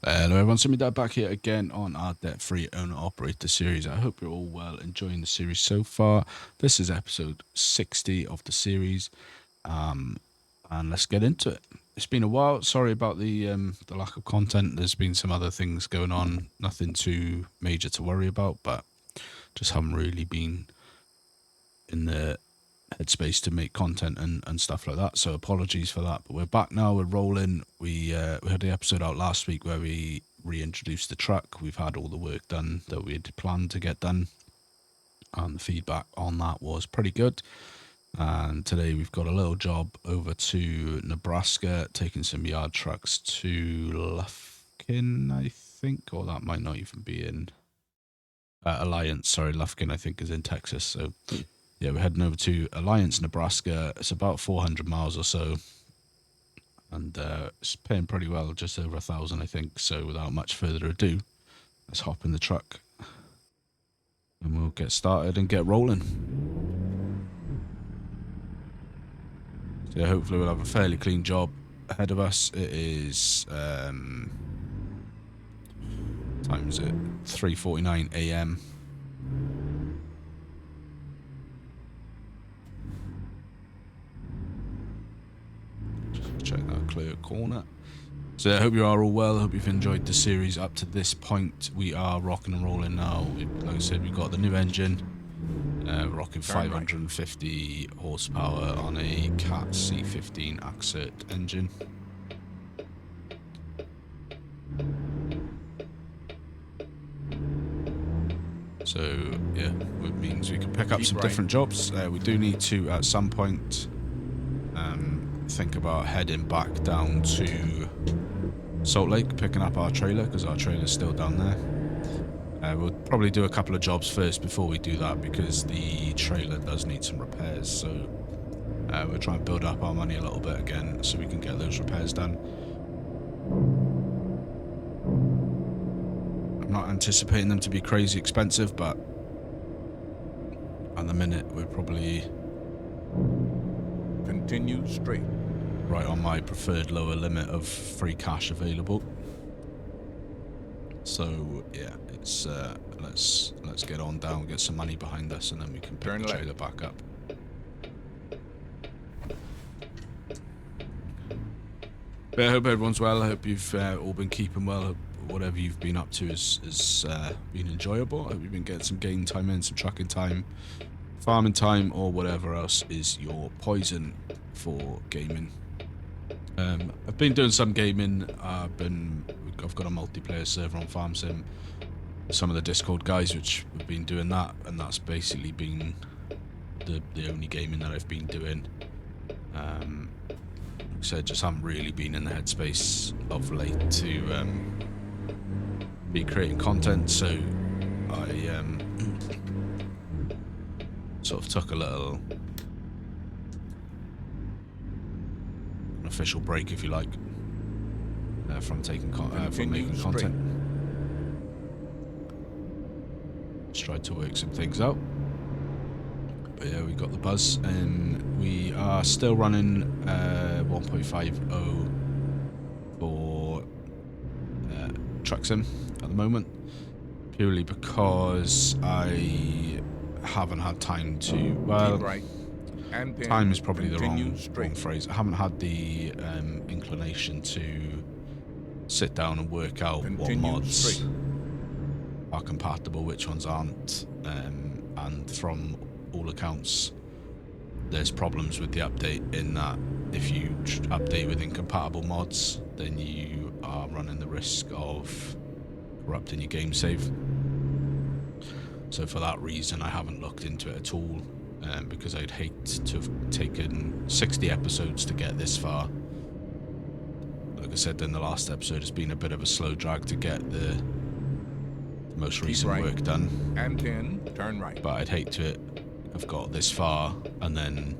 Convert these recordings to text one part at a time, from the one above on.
Hello everyone, Simi Dad back here again on our debt-free owner-operator series. I hope you're all well enjoying the series so far. This is episode 60 of the series, and let's get into it. It's been a while. Sorry about the lack of content. There's been some other things going on, nothing too major to worry about, but just haven't really been in the headspace to make content and stuff like that, so apologies for that. But we're back now, we're rolling. We had the episode out last week where we reintroduced the truck. We've had all the work done that we had planned to get done, and the feedback on that was pretty good. And today we've got a little job over to Nebraska, taking some yard trucks to Lufkin, I think, or that might not even be in Alliance. Sorry, Lufkin I think is in Texas. So yeah, we're heading over to Alliance, Nebraska. It's about 400 miles or so, and it's paying pretty well, just over 1,000, I think. So without much further ado, let's hop in the truck and we'll get started and get rolling. So yeah, hopefully we'll have a fairly clean job ahead of us. It is time is it 3:49 a.m. Check that clear corner. So I hope you are all well. I hope you've enjoyed the series up to this point. We are rocking and rolling now. Like I said, we've got the new engine. We're rocking 550 horsepower on a Cat C15 Axert engine. So yeah, it means we can pick up some different jobs. We do need to at some point think about heading back down to Salt Lake, picking up our trailer, because our trailer's still down there. We'll probably do a couple of jobs first before we do that, because the trailer does need some repairs. So we'll try and build up our money a little bit again so we can get those repairs done. I'm not anticipating them to be crazy expensive, but at the minute we're probably continue straight right on my preferred lower limit of free cash available. So yeah, it's let's get on down, get some money behind us, and then we can pick the trailer back up. But I hope everyone's well. I hope you've all been keeping well. Hope whatever you've been up to has been enjoyable. I hope you've been getting some game time in, some trucking time, farming time, or whatever else is your poison for gaming. I've been doing some gaming. I've got a multiplayer server on FarmSim. Some of the Discord guys, which have been doing that, and that's basically been the only gaming that I've been doing. So I just haven't really been in the headspace of late to be creating content. So I sort of took a little official break, if you like, from making content. Just tried to work some things out. But yeah, we got the buzz, and we are still running 1.50 for Truck Sim at the moment, purely because I haven't had time to, well, time is probably the wrong phrase. I haven't had the inclination to sit down and work out what mods are compatible, which ones aren't, and from all accounts there's problems with the update, in that if you update with incompatible mods, then you are running the risk of corrupting your game save. So for that reason I haven't looked into it at all, because I'd hate to have taken 60 episodes to get this far. Like I said in the last episode, it's been a bit of a slow drag to get the most recent work done. And 10, turn right. But I'd hate to have got this far and then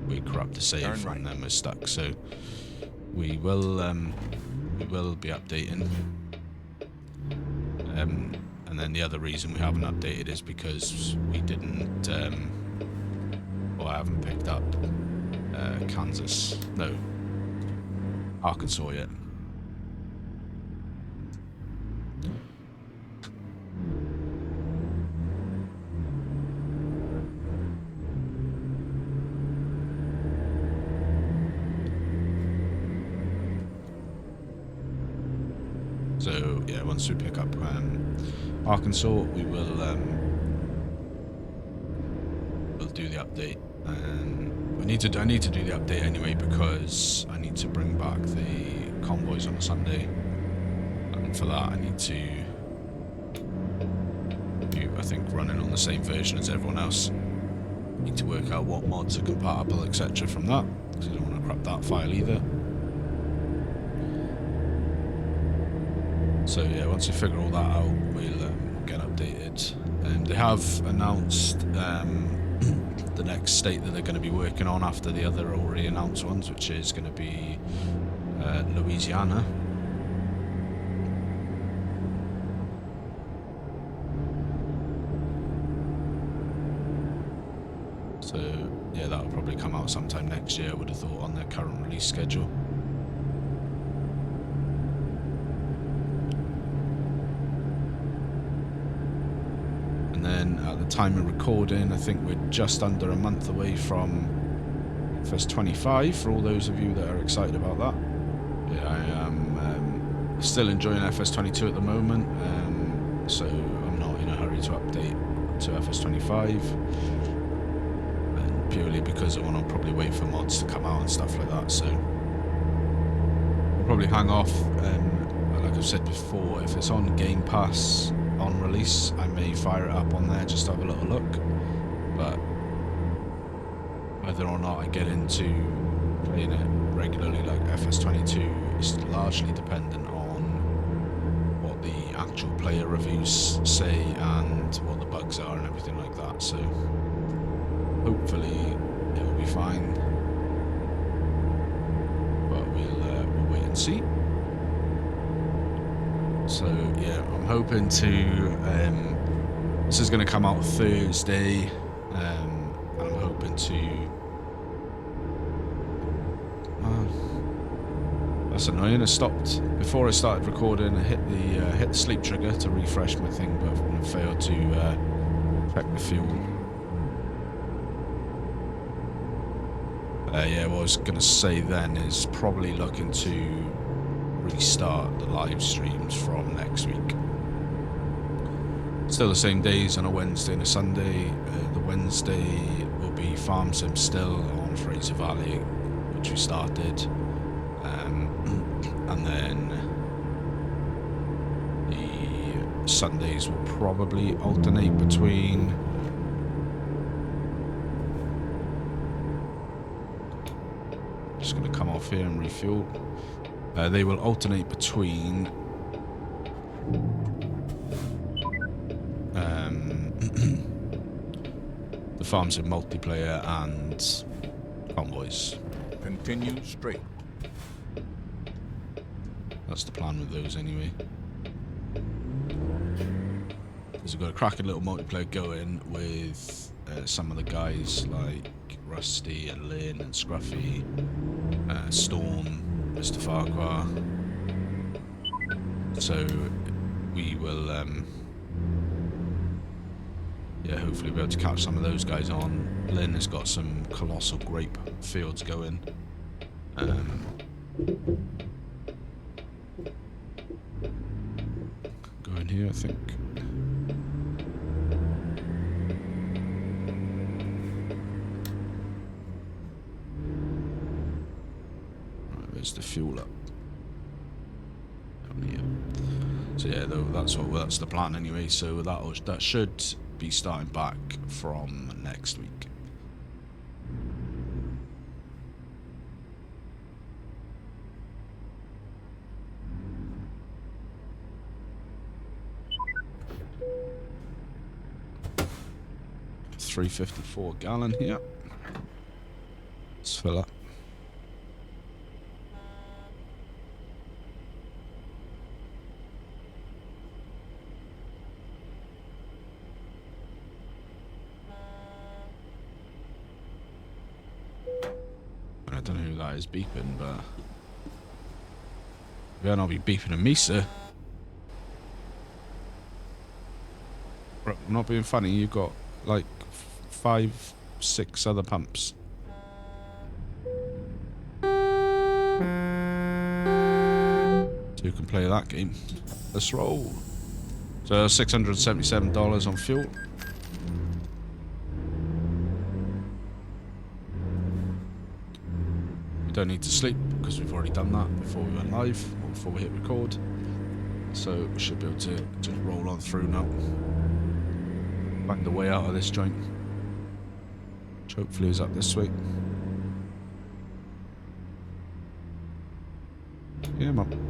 we corrupt the save and then we're stuck. So we will be updating. And then the other reason we haven't updated is because we didn't, I haven't picked up Arkansas yet. So yeah, once we pick up Arkansas, we will we'll do the update. And I need to do the update anyway because I need to bring back the convoys on a Sunday, and for that I need to I think running on the same version as everyone else. Need to work out what mods are compatible, etc. from that, because I don't want to crap that file either. So yeah, once we figure all that out, we'll get updated. They have announced the next state that they're going to be working on after the other already announced ones, which is going to be Louisiana. So yeah, that'll probably come out sometime next year, I would have thought, on their current release schedule. And then at the time of recording, I think we're just under a month away from FS 25, for all those of you that are excited about that. Yeah, I am still enjoying FS 22 at the moment, so I'm not in a hurry to update to FS 25. Purely because I want to probably wait for mods to come out and stuff like that, so I'll probably hang off. Like I've said before, if it's on Game Pass on release, I may fire it up on there just to have a little look, but whether or not I get into playing it regularly like FS22 is largely dependent on what the actual player reviews say and what the bugs are and everything like that, so hopefully it'll be fine, but we'll wait and see. So yeah, I'm hoping to. This is going to come out Thursday, and I'm hoping to. That's annoying. I stopped before I started recording. I hit the sleep trigger to refresh my thing, but I failed to check the fuel. Yeah, what I was going to say then is probably looking to restart the live streams from next week. Still the same days on a Wednesday and a Sunday. The Wednesday will be Farm Sim still on Fraser Valley, which we started. And then the Sundays will probably alternate between just going to come off here and refuel. They will alternate between the Farm Sim multiplayer and convoys. Continue straight. That's the plan with those anyway. Because we've got a cracking little multiplayer going with some of the guys like Rusty and Lynn and Scruffy, Storm, Mr. Farquhar. So we will yeah, hopefully be able to catch some of those guys on. Lynn has got some colossal grape fields going. Go in here, I think. Right, there's the fuel up. Down here. So yeah, that's the plan anyway. So that should be starting back from next week. $3.54 a gallon here. Let's fill up. I don't know who that is beeping, but you better not be beeping at me, sir. Bro, I'm not being funny. You've got like 5, 6 other pumps. So you can play that game. Let's roll. So $677 on fuel. We don't need to sleep because we've already done that before we went live, or before we hit record. So we should be able to just roll on through now. Find the way out of this joint, which hopefully is up this way. Yeah, man.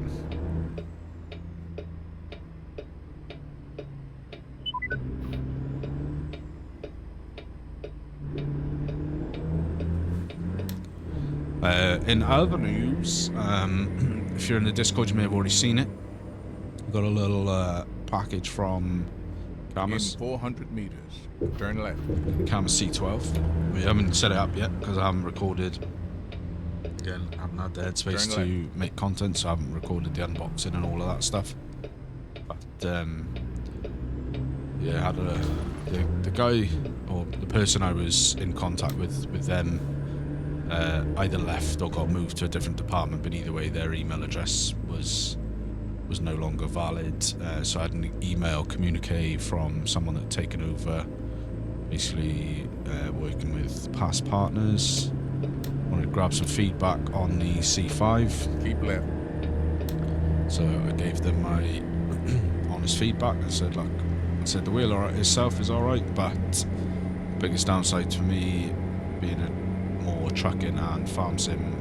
In other news, if you're in the Discord, you may have already seen it. We've got a little package from In Camus. 400 meters, turn left. Camus C12. We haven't set it up yet because I haven't recorded. Again, I haven't had the headspace to make content, so I haven't recorded the unboxing and all of that stuff. But yeah, had the guy or the person I was in contact with them either left or got moved to a different department, but either way their email address was no longer valid, so I had an email communique from someone that had taken over, basically working with past partners. Wanted to grab some feedback on the C5. Keep left. So I gave them my honest feedback. I said, look, the wheel itself is alright, but the biggest downside to me, being a more trucking and farm sim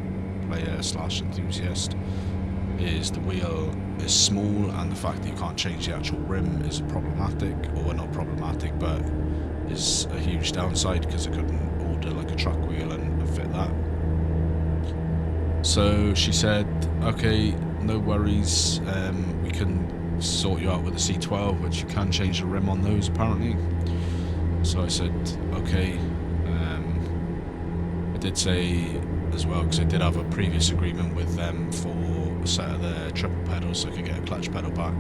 player / enthusiast, is the wheel is small, and the fact that you can't change the actual rim is problematic, or not problematic, but is a huge downside, because I couldn't order like a truck wheel and fit that. So she said, okay, no worries, we can sort you out with a C12, which you can change the rim on those apparently. So I said, okay. I did say as well, because I did have a previous agreement with them for a set of the triple pedals so I could get a clutch pedal back.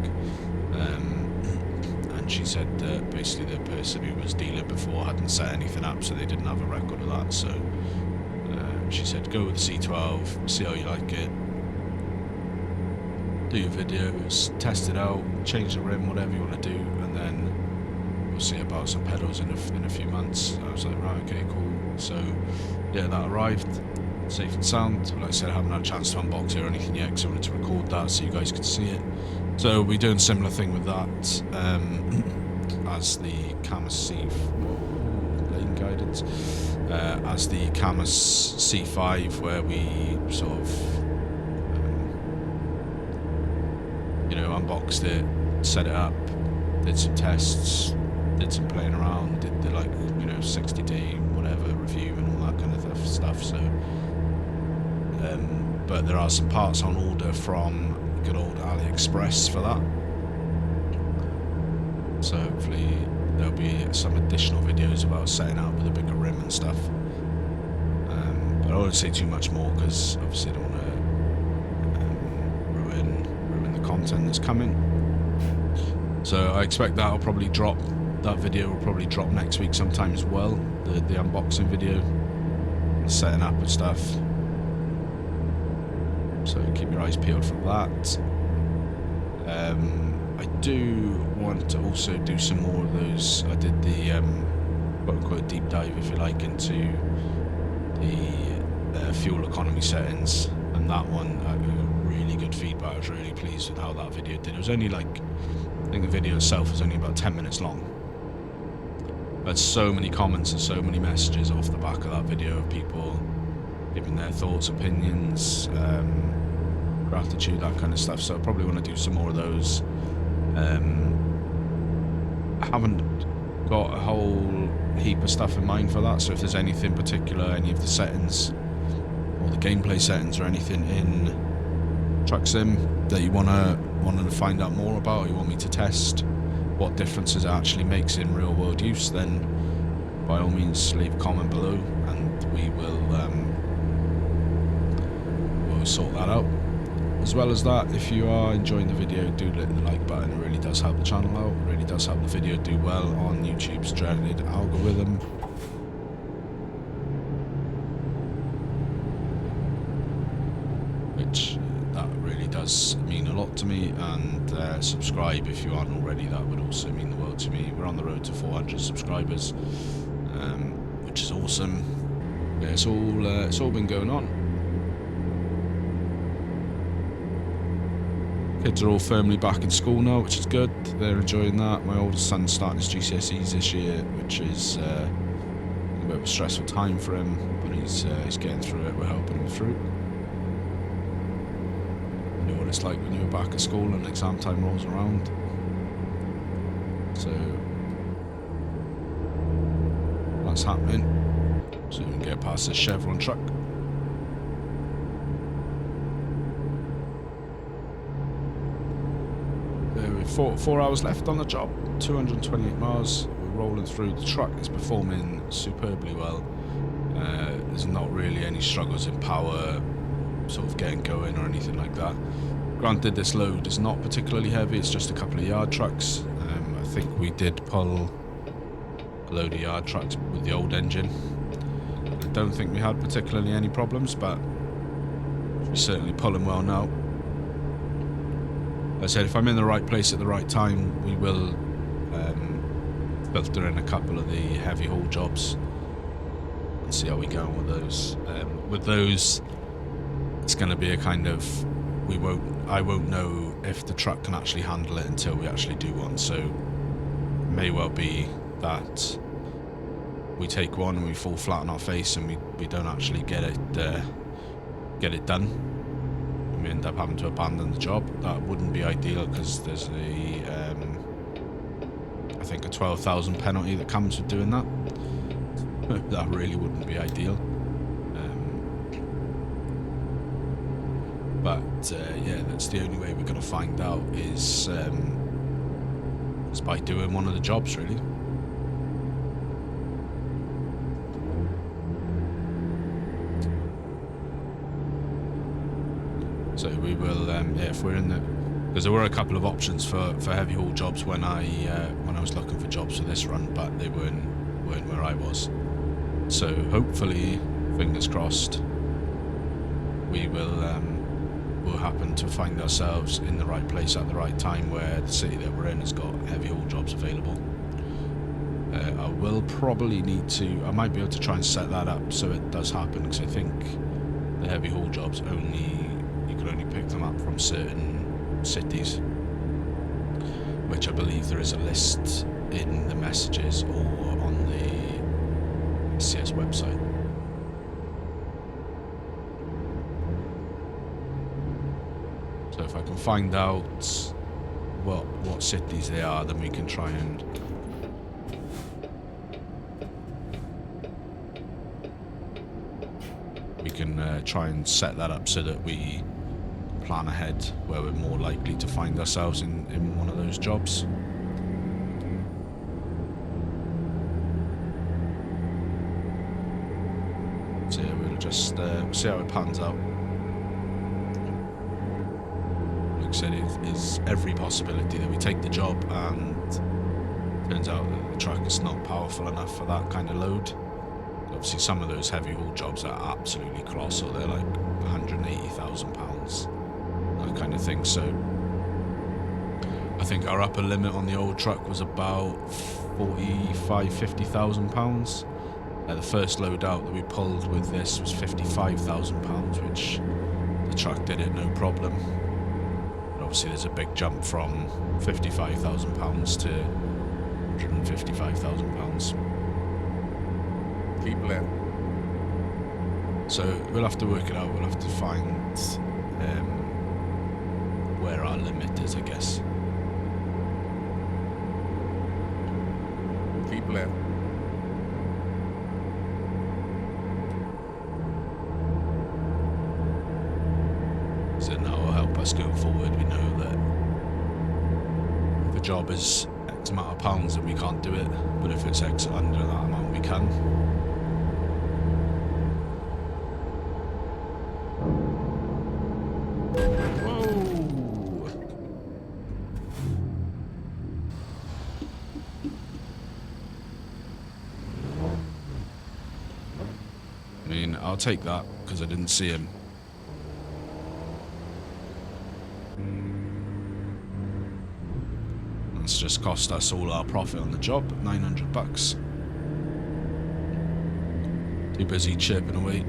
And she said that basically the person who was dealing before hadn't set anything up, so they didn't have a record of that. So she said, go with the C12, see how you like it, do your videos, test it out, change the rim, whatever you want to do, and then we'll see about some pedals in a few months. I was like, right, okay, cool. So yeah, that arrived safe and sound. Like I said, I haven't had a chance to unbox it or anything yet because I wanted to record that so you guys could see it. So we're doing a similar thing with that as the Camus lane guidance, as the Camus C5, where we sort of unboxed it, set it up, did some tests, did some playing around, did the 60-day whatever review and all that kind of stuff. So but there are some parts on order from good old AliExpress for that, so hopefully there'll be some additional videos about setting up with a bigger rim and stuff. But I don't want to say too much more because obviously I don't want to ruin the content that's coming. So I expect that video will probably drop next week sometime as well, the unboxing video, the setting up and stuff. So keep your eyes peeled for that. I do want to also do some more of those. I did the quote-unquote deep dive, if you like, into the fuel economy settings, and that one I got really good feedback. I was really pleased with how that video did. It was only I think the video itself was only about 10 minutes long. I had so many comments and so many messages off the back of that video of people giving their thoughts, opinions, gratitude, that kind of stuff. So I probably want to do some more of those. I haven't got a whole heap of stuff in mind for that, so if there's anything particular, any of the settings or the gameplay settings or anything in Truck Sim that you wanted to find out more about, or you want me to test what differences it actually makes in real world use, then by all means leave a comment below and we will we'll sort that out. As well as that, if you are enjoying the video, do hit the like button. It really does help the channel out. It really does help the video do well on YouTube's dreaded algorithm. Which that really does does mean a lot to me, and subscribe if you aren't already. That would also mean the world to me. We're on the road to 400 subscribers, which is awesome. Yeah, it's all been going on. Kids are all firmly back in school now, which is good. They're enjoying that. My oldest son's starting his GCSEs this year, which is a bit of a stressful time for him, but he's getting through it. We're helping him through. You know what it's like when you're back at school and exam time rolls around. So that's happening. So we can get past this Chevron truck. With 4 hours left on the job, 228 miles. We're rolling through. The truck is performing superbly well. There's not really any struggles in power, sort of getting going or anything like that. Granted, this load is not particularly heavy. It's just a couple of yard trucks. I think we did pull a load of yard trucks with the old engine. I don't think we had particularly any problems, but we're certainly pulling well now. Like I said, if I'm in the right place at the right time, we will filter in a couple of the heavy haul jobs and see how we go with those. With those, it's going to be a kind of, I won't know if the truck can actually handle it until we actually do one. So it may well be that we take one and we fall flat on our face and we don't actually get it done. We end up having to abandon the job. That wouldn't be ideal because there's I think a 12,000 penalty that comes with doing that. That really wouldn't be ideal. But yeah, that's the only way we're going to find out is by doing one of the jobs, really. So we will, yeah, if we're in the, because there were a couple of options for heavy haul jobs when I was looking for jobs for this run, but they weren't where I was. So hopefully, fingers crossed, we will happen to find ourselves in the right place at the right time where the city that we're in has got heavy haul jobs available. I will probably need to, I might be able to try and set that up so it does happen, because I think the heavy haul jobs you can only pick them up from certain cities, which I believe there is a list in the messages or on the CS website. So if I can find out what cities they are, then we can try and try and set that up so that we plan ahead where we're more likely to find ourselves in one of those jobs. So yeah, we'll just see how it pans out. Like I said, it is every possibility that we take the job and turns out that the truck is not powerful enough for that kind of load. Obviously, some of those heavy haul jobs are absolutely colossal. They're like £180,000, that kind of thing. So I think our upper limit on the old truck was about £50,000. The first load out that we pulled with this was £55,000, which the truck did it no problem. But obviously, there's a big jump from £55,000 to £155,000. Keep left. So we'll have to work it out. We'll have to find where our limit is, I guess. Keep left. So now will help us going forward. We know that if a job is X amount of pounds, then we can't do it. But if it's X under that amount, we can. I mean, I'll take that because I didn't see him. That's just cost us all our profit on the job, 900 bucks. Too busy chirping away.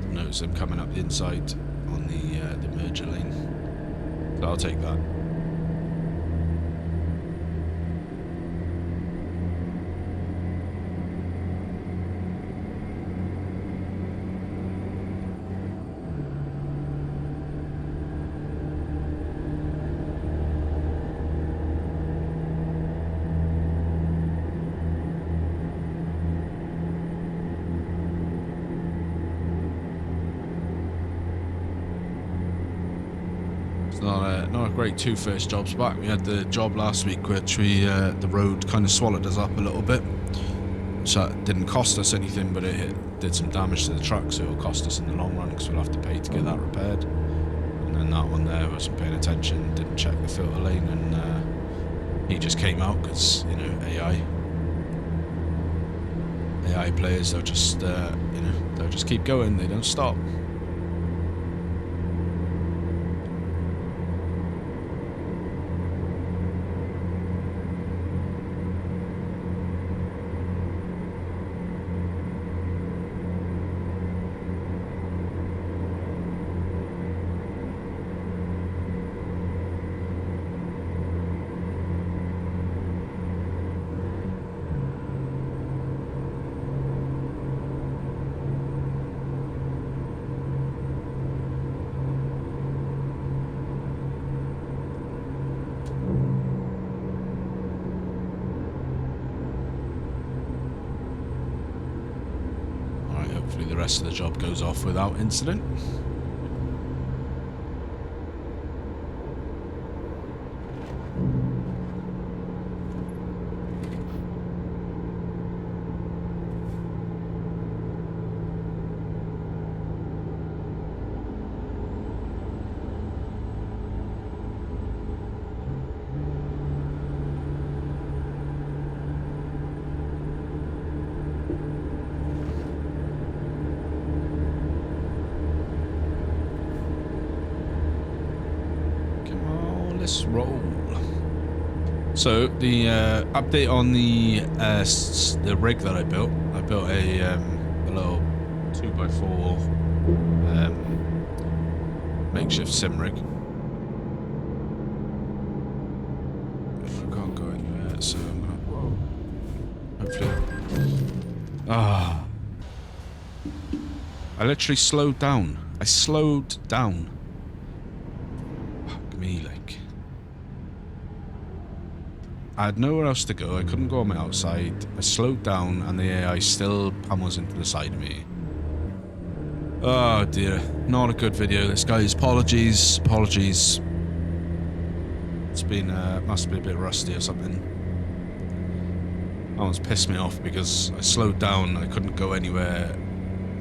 Notice them coming up the inside on the merger lane. So I'll take that. Not a great 2 first jobs back. We had the job last week which the road kind of swallowed us up a little bit, so it didn't cost us anything, but it did some damage to the truck, so it'll cost us in the long run because we'll have to pay to get that repaired. And then that one there, wasn't paying attention, didn't check the filter lane, and he just came out because, you know, AI players, they'll just they'll just keep going, they don't stop. Hopefully the rest of the job goes off without incident. Let's roll. So the update on the rig that I built a little 2x4 makeshift sim rig. I can't go anywhere, so I'm gonna hopefully. I literally slowed down. I slowed down. Fuck me, like. I had nowhere else to go. I couldn't go on my outside. I slowed down and the AI still pummels into the side of me. Oh dear. Not a good video this, guys. Apologies. Apologies. It's been, must be a bit rusty or something. That one's pissed me off because I slowed down. I couldn't go anywhere.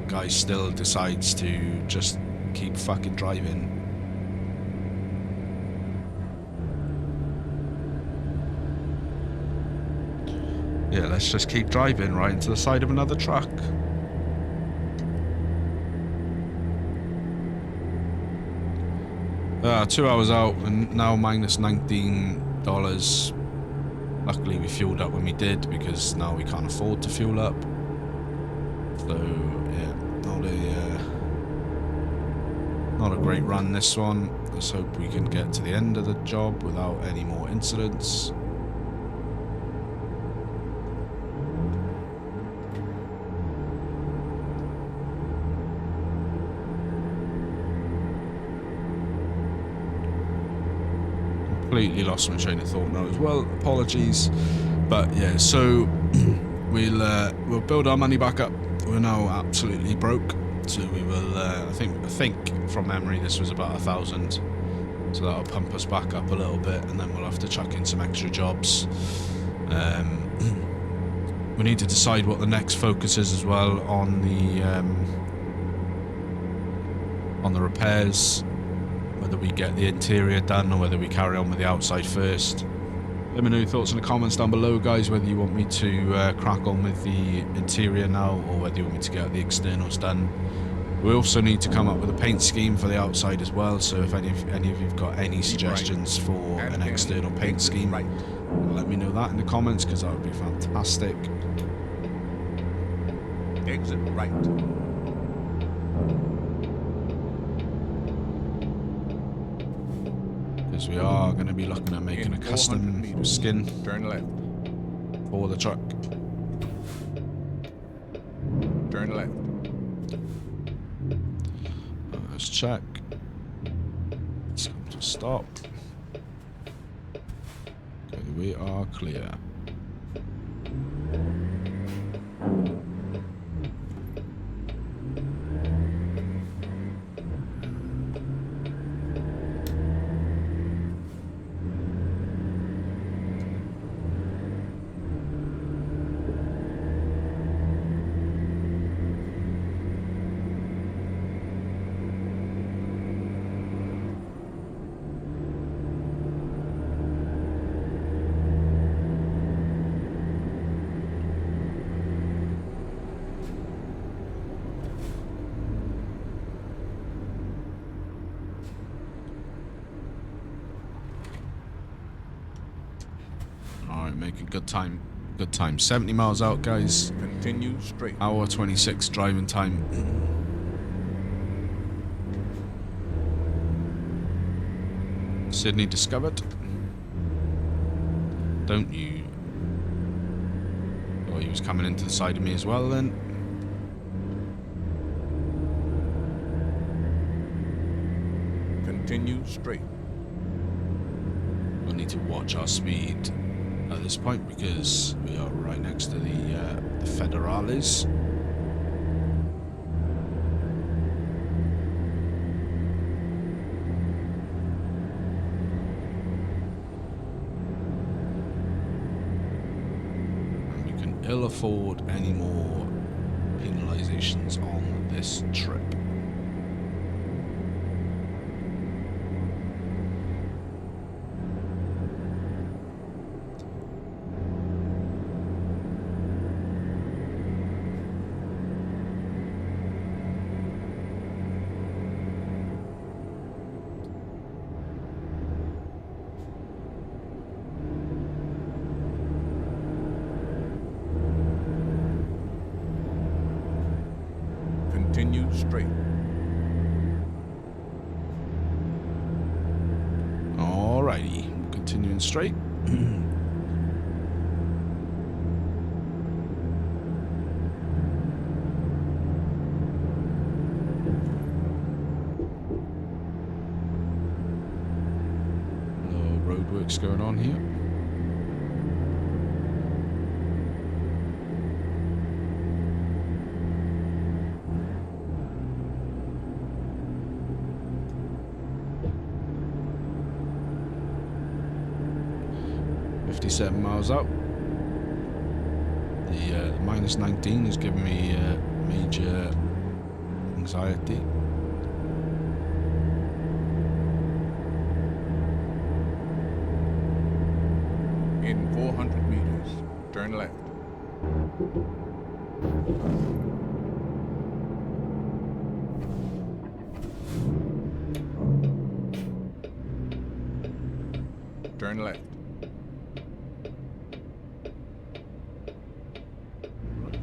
Guy still decides to just keep fucking driving. Yeah, let's just keep driving right into the side of another truck. $2 hours out and now minus $19. Luckily we fueled up when we did because now we can't afford to fuel up. So yeah, not a great run this one. Let's hope we can get to the end of the job without any more incidents. Completely lost my train of thought now as well. Apologies, but yeah. So we'll build our money back up. We're now absolutely broke, so we will. I think from memory this was about 1,000, so that'll pump us back up a little bit, and then we'll have to chuck in some extra jobs. We need to decide what the next focus is as well on the repairs. Whether we get the interior done or whether we carry on with the outside first. Let me know your thoughts in the comments down below, guys, whether you want me to crack on with the interior now or whether you want me to get the externals done. We also need to come up with a paint scheme for the outside as well. So if any of you've got any suggestions for an external paint scheme, let me know that in the comments, because that would be fantastic. Exit right. Because we are going to be looking at making a custom skin Turn left. for the truck. Turn left. Let's check. Let's come to a stop. Okay, we are clear. Alright, making good time. Good time. 70 miles out, guys. Continue straight. Hour 26 driving time. Sydney discovered. Don't you? Oh, he was coming into the side of me as well then. Continue straight. We'll need to watch our speed at this point, because we are right next to the Federales. And we can ill afford any more penalizations on this trip. Continue straight. Alrighty, continuing straight. No roadworks going on here. .57 miles out. The minus 19 is giving me major anxiety. In 400 meters, turn left. Turn left.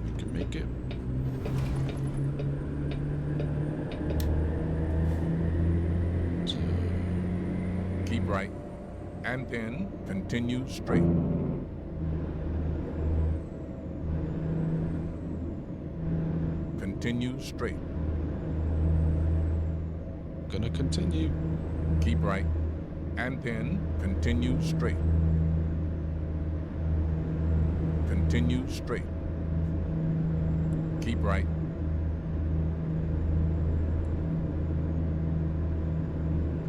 We can make it. Keep right. And then continue straight. Continue straight. Gonna continue. Keep right. And then continue straight. Continue straight. Keep right.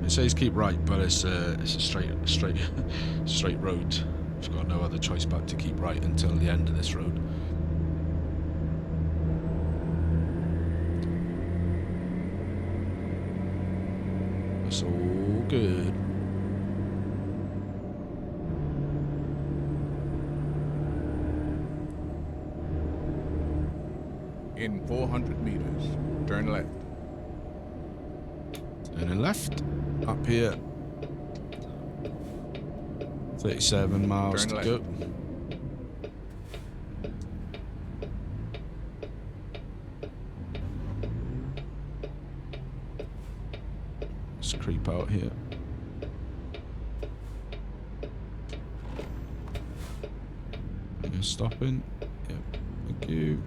It says keep right, but it's a straight road. We've got no other choice but to keep right until the end of this road. That's all good. In 400 meters, turn left. Turning left. Up here. 37 miles Turn to left. go. Let's creep out here. You're stopping. Yep. Thank you.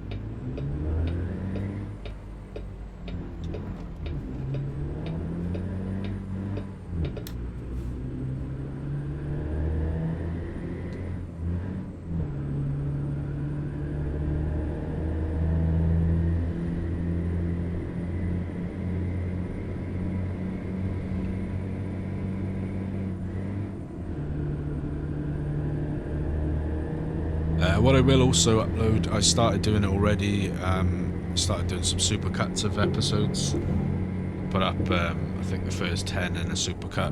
What I will also upload, I started doing it already. Started doing some supercuts of episodes. Put up, I think the first 10 in a supercut,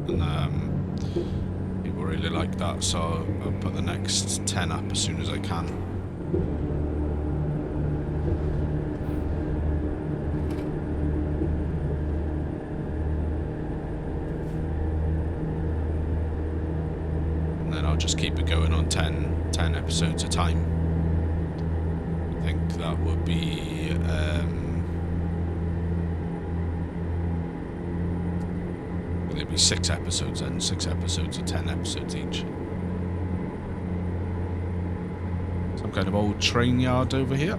and people really like that. So I'll put the next 10 up as soon as I can. And then I'll just keep it going on 10 episodes a time. I think that would be there'd be 6 episodes then, 6 episodes of 10 episodes each. Some kind of old train yard over here.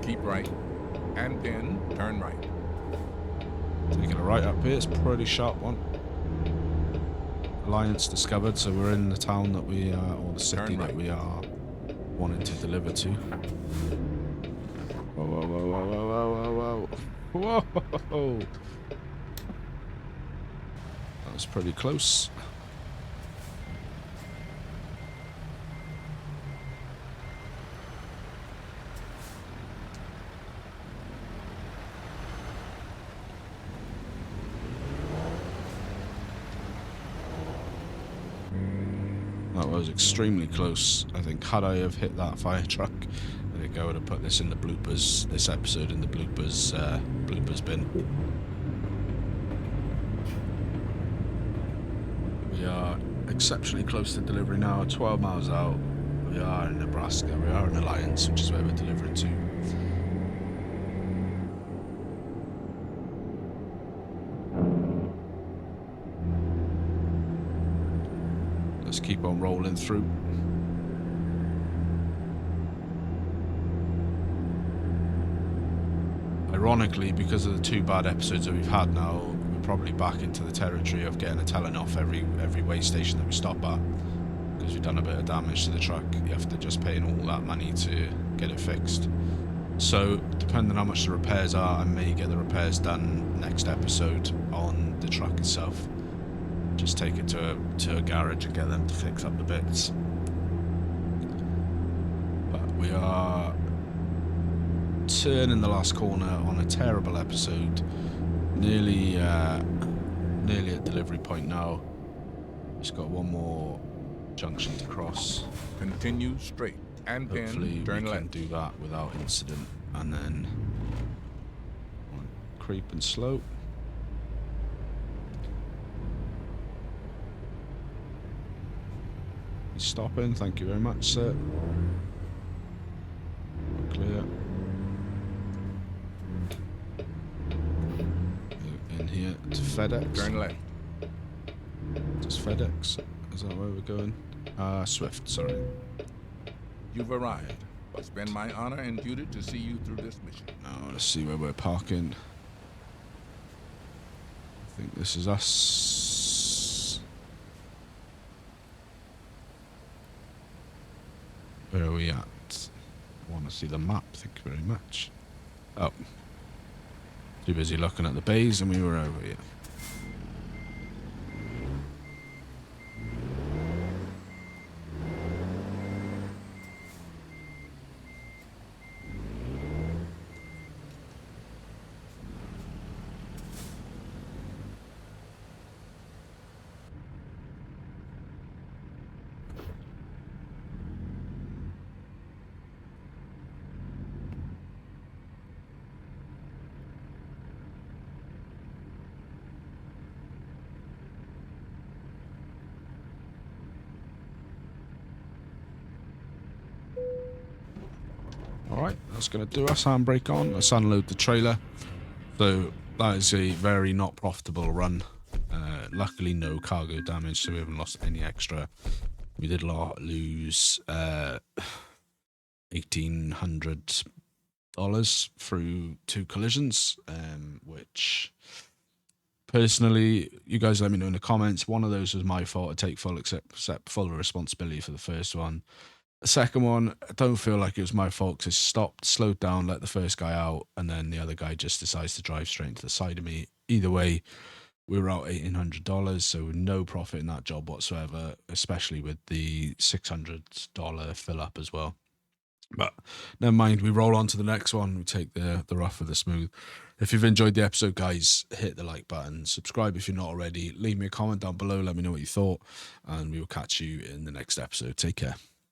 Keep right. And then turn right. Taking a right up here, it's a pretty sharp one. Alliance discovered, so we're in the town that we are, or the city that we are wanting to deliver to. Whoa, whoa, whoa, whoa, whoa, whoa, whoa, whoa. That was pretty close. That was extremely close. I think had I have hit that fire truck, I think I would have put this in the bloopers, this episode in the bloopers bin. We are exceptionally close to delivery now, 12 miles out. We are in Nebraska, we are in Alliance, which is where we're delivering to. Let's keep on rolling through. Ironically, because of the 2 bad episodes that we've had now, we're probably back into the territory of getting a telling off every way station that we stop at. Because we've done a bit of damage to the truck, you have to just pay in all that money to get it fixed. So, depending on how much the repairs are, I may get the repairs done next episode on the truck itself. Just take it to a garage and get them to fix up the bits. But we are turning the last corner on a terrible episode. Nearly at delivery point now. Just got one more junction to cross. Continue straight. And Hopefully then turn we can left. do that without incident. And then creep and slow. Stopping, thank you very much, sir. Clear. In here to FedEx. Turn left. Just FedEx. Is that where we're going? Swift, sorry. You've arrived. It's been my honor and duty to see you through this mission. Now let's see where we're parking. I think this is us. Where are we at? I want to see the map, thank you very much. Oh. Too busy looking at the bays and we were over here. That's going to do us. Handbrake on. Let's unload the trailer. So that is a very not profitable run. Luckily, no cargo damage, so we haven't lost any extra. We did lose $1,800 through 2 collisions, which personally, you guys let me know in the comments. One of those was my fault. I take full accept full responsibility for the first one. The second one, I don't feel like it was my fault because I stopped, slowed down, let the first guy out, and then the other guy just decides to drive straight into the side of me. Either way, we were out $1,800, so no profit in that job whatsoever, especially with the $600 fill up as well. But never mind, we roll on to the next one. We take the rough with the smooth. If you've enjoyed the episode, guys, hit the like button, subscribe if you're not already, leave me a comment down below, let me know what you thought, and we will catch you in the next episode. Take care.